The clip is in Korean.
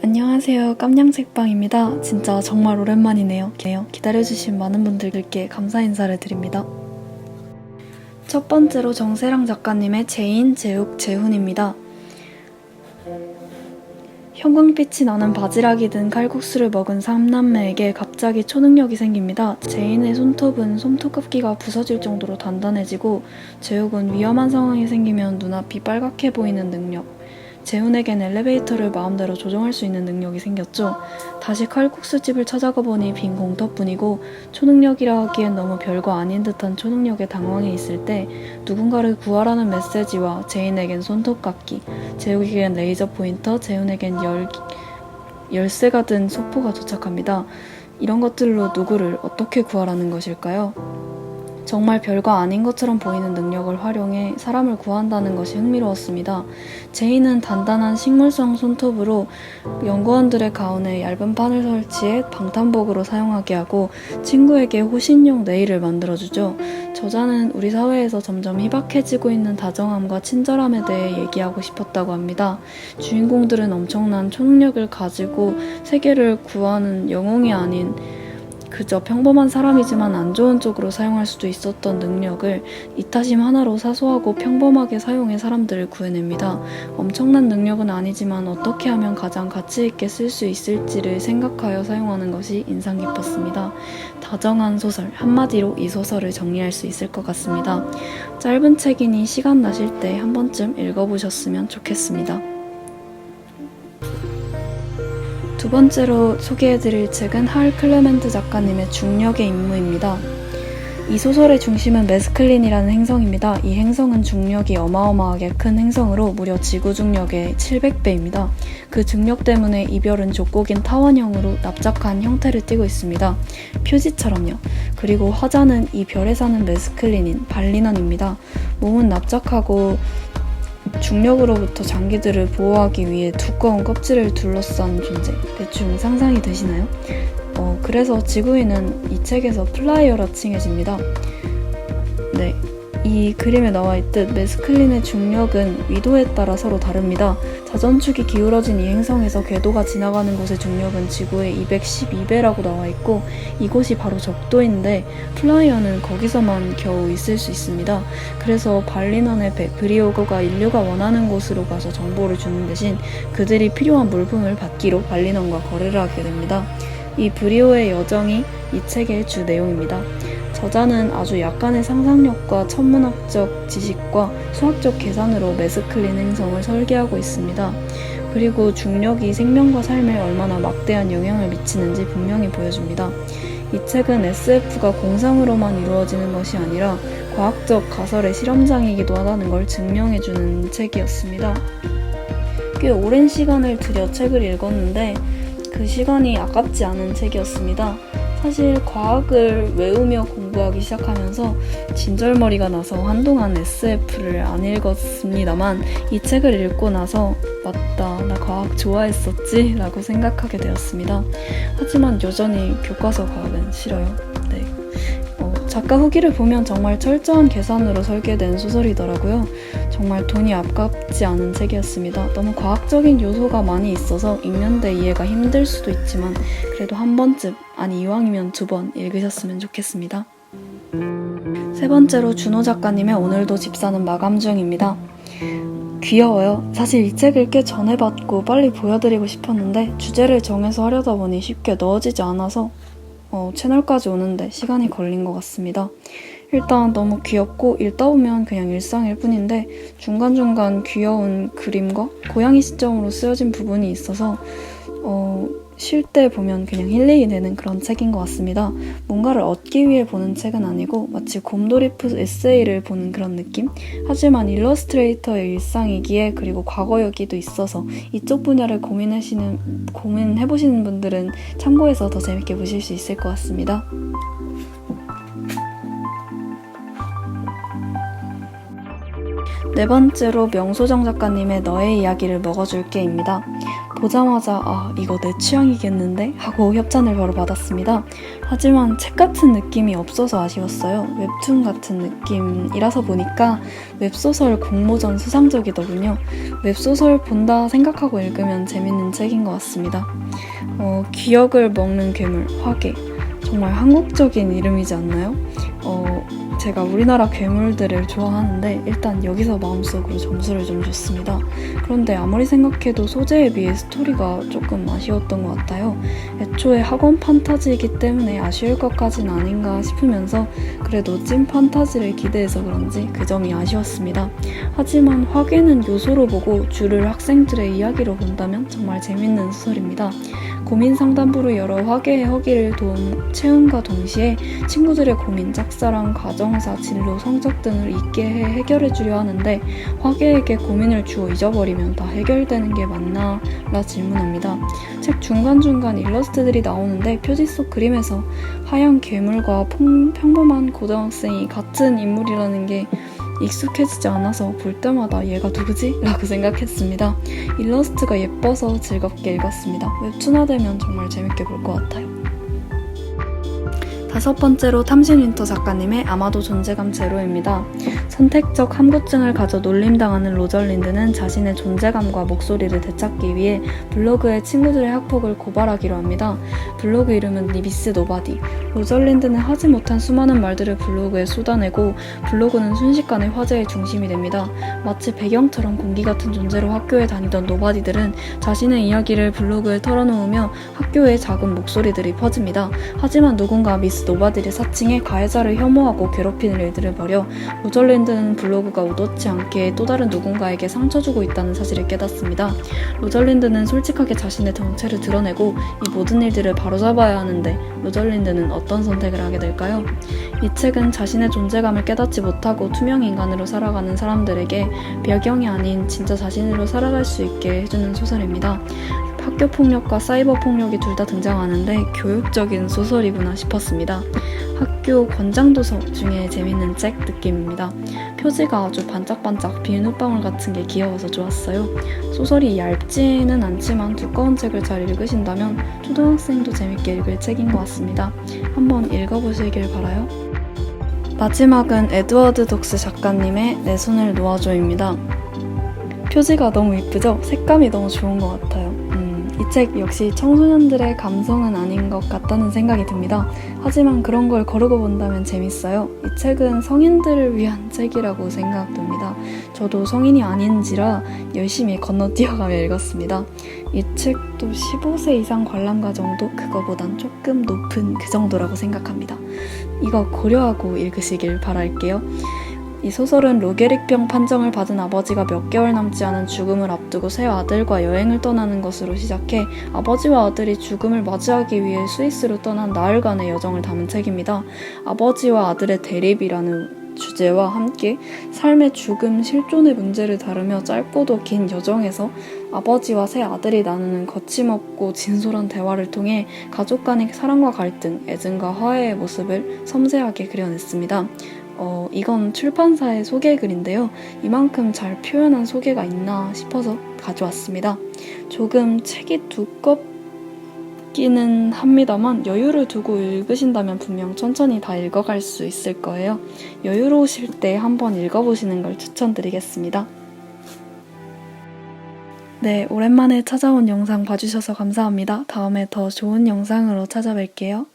안녕하세요. 깜냥색방입니다. 진짜 정말 오랜만이네요. 기다려주신 많은 분들께 감사 인사를 드립니다. 첫 번째로 정세랑 작가님의 재인, 재욱, 재훈입니다. 형광빛이 나는 바지락이 든 칼국수를 먹은 삼남매에게 갑자기 초능력이 생깁니다. 재인의 손톱은 솜톱깎이가 부서질 정도로 단단해지고, 재욱은 위험한 상황이 생기면 눈앞이 빨갛게 보이는 능력, 재훈에겐 엘리베이터를 마음대로 조종할 수 있는 능력이 생겼죠. 다시 칼국수집을 찾아가 보니 빈 공터뿐이고, 초능력이라 하기엔 너무 별거 아닌 듯한 초능력에 당황해 있을 때 누군가를 구하라는 메시지와 재인에겐 손톱깎이, 재욱에겐 레이저 포인터, 재훈에겐 열쇠가 든 소포가 도착합니다. 이런 것들로 누구를 어떻게 구하라는 것일까요? 정말 별거 아닌 것처럼 보이는 능력을 활용해 사람을 구한다는 것이 흥미로웠습니다. 제이는 단단한 식물성 손톱으로 연구원들의 가운에 얇은 판을 설치해 방탄복으로 사용하게 하고 친구에게 호신용 네일을 만들어주죠. 저자는 우리 사회에서 점점 희박해지고 있는 다정함과 친절함에 대해 얘기하고 싶었다고 합니다. 주인공들은 엄청난 초능력을 가지고 세계를 구하는 영웅이 아닌 그저 평범한 사람이지만 안 좋은 쪽으로 사용할 수도 있었던 능력을 이타심 하나로 사소하고 평범하게 사용해 사람들을 구해냅니다. 엄청난 능력은 아니지만 어떻게 하면 가장 가치 있게 쓸 수 있을지를 생각하여 사용하는 것이 인상 깊었습니다. 다정한 소설, 한마디로 이 소설을 정리할 수 있을 것 같습니다. 짧은 책이니 시간 나실 때 한 번쯤 읽어보셨으면 좋겠습니다. 두 번째로 소개해드릴 책은 할 클레멘트 작가님의 중력의 임무입니다. 이 소설의 중심은 메스클린이라는 행성입니다. 이 행성은 중력이 어마어마하게 큰 행성으로 무려 지구 중력의 700배입니다. 그 중력 때문에 이별은 족곡인 타원형으로 납작한 형태를 띠고 있습니다. 표지처럼요. 그리고 화자는 이 별에 사는 메스클린인 발리넌입니다. 몸은 납작하고 중력으로부터 장기들을 보호하기 위해 두꺼운 껍질을 둘러싼 존재. 대충 상상이 되시나요? 그래서 지구인은 이 책에서 플라이어라 칭해집니다. 네, 이 그림에 나와있듯 메스클린의 중력은 위도에 따라 서로 다릅니다. 자전축이 기울어진 이 행성에서 궤도가 지나가는 곳의 중력은 지구의 212배라고 나와있고 이곳이 바로 적도인데 플라이어는 거기서만 겨우 있을 수 있습니다. 그래서 발리넌의 브리오거가 인류가 원하는 곳으로 가서 정보를 주는 대신 그들이 필요한 물품을 받기로 발리넌과 거래를 하게 됩니다. 이 브리오의 여정이 이 책의 주 내용입니다. 저자는 아주 약간의 상상력과 천문학적 지식과 수학적 계산으로 메스클린 행성을 설계하고 있습니다. 그리고 중력이 생명과 삶에 얼마나 막대한 영향을 미치는지 분명히 보여줍니다. 이 책은 SF가 공상으로만 이루어지는 것이 아니라 과학적 가설의 실험장이기도 하다는 걸 증명해주는 책이었습니다. 꽤 오랜 시간을 들여 책을 읽었는데 그 시간이 아깝지 않은 책이었습니다. 사실 과학을 외우며 공부하기 시작하면서 진절머리가 나서 한동안 SF를 안 읽었습니다만 이 책을 읽고 나서 맞다, 나 과학 좋아했었지? 라고 생각하게 되었습니다. 하지만 여전히 교과서 과학은 싫어요. 네. 작가 후기를 보면 정말 철저한 계산으로 설계된 소설이더라고요. 정말 돈이 아깝지 않은 책이었습니다. 너무 과학적인 요소가 많이 있어서 읽는데 이해가 힘들 수도 있지만 그래도 한 번쯤, 아니 이왕이면 2번 읽으셨으면 좋겠습니다. 세 번째로 준호 작가님의 오늘도 집사는 마감 중입니다. 귀여워요. 사실 이 책을 꽤 전에 봤고 빨리 보여드리고 싶었는데 주제를 정해서 하려다 보니 쉽게 넣어지지 않아서 채널까지 오는데 시간이 걸린 것 같습니다. 일단 너무 귀엽고 읽다 보면 그냥 일상일 뿐인데 중간중간 귀여운 그림과 고양이 시점으로 쓰여진 부분이 있어서 쉴 때 보면 그냥 힐링이 되는 그런 책인 것 같습니다. 뭔가를 얻기 위해 보는 책은 아니고 마치 곰돌이푸 에세이를 보는 그런 느낌? 하지만 일러스트레이터의 일상이기에 그리고 과거여기도 있어서 이쪽 분야를 고민해보시는 분들은 참고해서 더 재밌게 보실 수 있을 것 같습니다. 네 번째로 명소정 작가님의 너의 이야기를 먹어줄게입니다. 보자마자 이거 내 취향이겠는데? 하고 협찬을 바로 받았습니다. 하지만 책 같은 느낌이 없어서 아쉬웠어요. 웹툰 같은 느낌이라서 보니까 웹소설 공모전 수상작이더군요. 웹소설 본다 생각하고 읽으면 재밌는 책인 것 같습니다. 기억을 먹는 괴물, 화계. 정말 한국적인 이름이지 않나요? 제가 우리나라 괴물들을 좋아하는데 일단 여기서 마음속으로 점수를 좀 줬습니다. 그런데 아무리 생각해도 소재에 비해 스토리가 조금 아쉬웠던 것 같아요. 애초에 학원 판타지이기 때문에 아쉬울 것까진 아닌가 싶으면서 그래도 찐 판타지를 기대해서 그런지 그 점이 아쉬웠습니다. 하지만 화계는 요소로 보고 줄을 학생들의 이야기로 본다면 정말 재밌는 소설입니다. 고민 상담부를 열어 화계의 허기를 채움과 동시에 친구들의 고민, 짝사랑, 가정사, 진로, 성적 등을 있게 해 해결해 주려 하는데 화계에게 고민을 주어 잊어버리면 다 해결되는 게 맞나? 라 질문합니다. 책 중간중간 일러스트들이 나오는데 표지 속 그림에서 하얀 괴물과 평범한 고등학생이 같은 인물이라는 게 익숙해지지 않아서 볼 때마다 얘가 누구지? 라고 생각했습니다. 일러스트가 예뻐서 즐겁게 읽었습니다. 웹툰화되면 정말 재밌게 볼 것 같아요. 5번째로 탐신윈터 작가님의 아마도 존재감 제로입니다. 선택적 함구증을 가져 놀림당하는 로절린드는 자신의 존재감과 목소리를 되찾기 위해 블로그에 친구들의 학폭을 고발하기로 합니다. 블로그 이름은 미스 노바디. 로절린드는 하지 못한 수많은 말들을 블로그에 쏟아내고 블로그는 순식간에 화제의 중심이 됩니다. 마치 배경처럼 공기 같은 존재로 학교에 다니던 노바디들은 자신의 이야기를 블로그에 털어놓으며 학교에 작은 목소리들이 퍼집니다. 하지만 누군가 미스 노바디를 사칭해 가해자를 혐오하고 괴롭히는 일들을 벌여 로절린드는 블로그가 의도치 않게 또 다른 누군가에게 상처 주고 있다는 사실을 깨닫습니다. 로절린드는 솔직하게 자신의 정체를 드러내고 이 모든 일들을 바로잡아야 하는데 로절린드는 어떤 선택을 하게 될까요? 이 책은 자신의 존재감을 깨닫지 못하고 투명 인간으로 살아가는 사람들에게 배경이 아닌 진짜 자신으로 살아갈 수 있게 해주는 소설입니다. 학교 폭력과 사이버 폭력이 둘 다 등장하는데 교육적인 소설이구나 싶었습니다. 학교 권장도서 중에 재밌는 책 느낌입니다. 표지가 아주 반짝반짝 비눗방울 같은 게 귀여워서 좋았어요. 소설이 얇지는 않지만 두꺼운 책을 잘 읽으신다면 초등학생도 재밌게 읽을 책인 것 같습니다. 한번 읽어보시길 바라요. 마지막은 에드워드 독스 작가님의 내 손을 놓아줘입니다. 표지가 너무 이쁘죠? 색감이 너무 좋은 것 같아요. 이 책 역시 청소년들의 감성은 아닌 것 같다는 생각이 듭니다. 하지만 그런 걸 거르고 본다면 재밌어요. 이 책은 성인들을 위한 책이라고 생각됩니다. 저도 성인이 아닌지라 열심히 건너뛰어가며 읽었습니다. 이 책도 15세 이상 관람가 정도? 그거보단 조금 높은 그 정도라고 생각합니다. 이거 고려하고 읽으시길 바랄게요. 이 소설은 로게릭병 판정을 받은 아버지가 몇 개월 남지 않은 죽음을 앞두고 새 아들과 여행을 떠나는 것으로 시작해 아버지와 아들이 죽음을 맞이하기 위해 스위스로 떠난 나흘간의 여정을 담은 책입니다. 아버지와 아들의 대립이라는 주제와 함께 삶의 죽음, 실존의 문제를 다루며 짧고도 긴 여정에서 아버지와 새 아들이 나누는 거침없고 진솔한 대화를 통해 가족 간의 사랑과 갈등, 애증과 화해의 모습을 섬세하게 그려냈습니다. 이건 출판사의 소개글인데요. 이만큼 잘 표현한 소개가 있나 싶어서 가져왔습니다. 조금 책이 두껍기는 합니다만 여유를 두고 읽으신다면 분명 천천히 다 읽어갈 수 있을 거예요. 여유로우실 때 한번 읽어보시는 걸 추천드리겠습니다. 네, 오랜만에 찾아온 영상 봐주셔서 감사합니다. 다음에 더 좋은 영상으로 찾아뵐게요.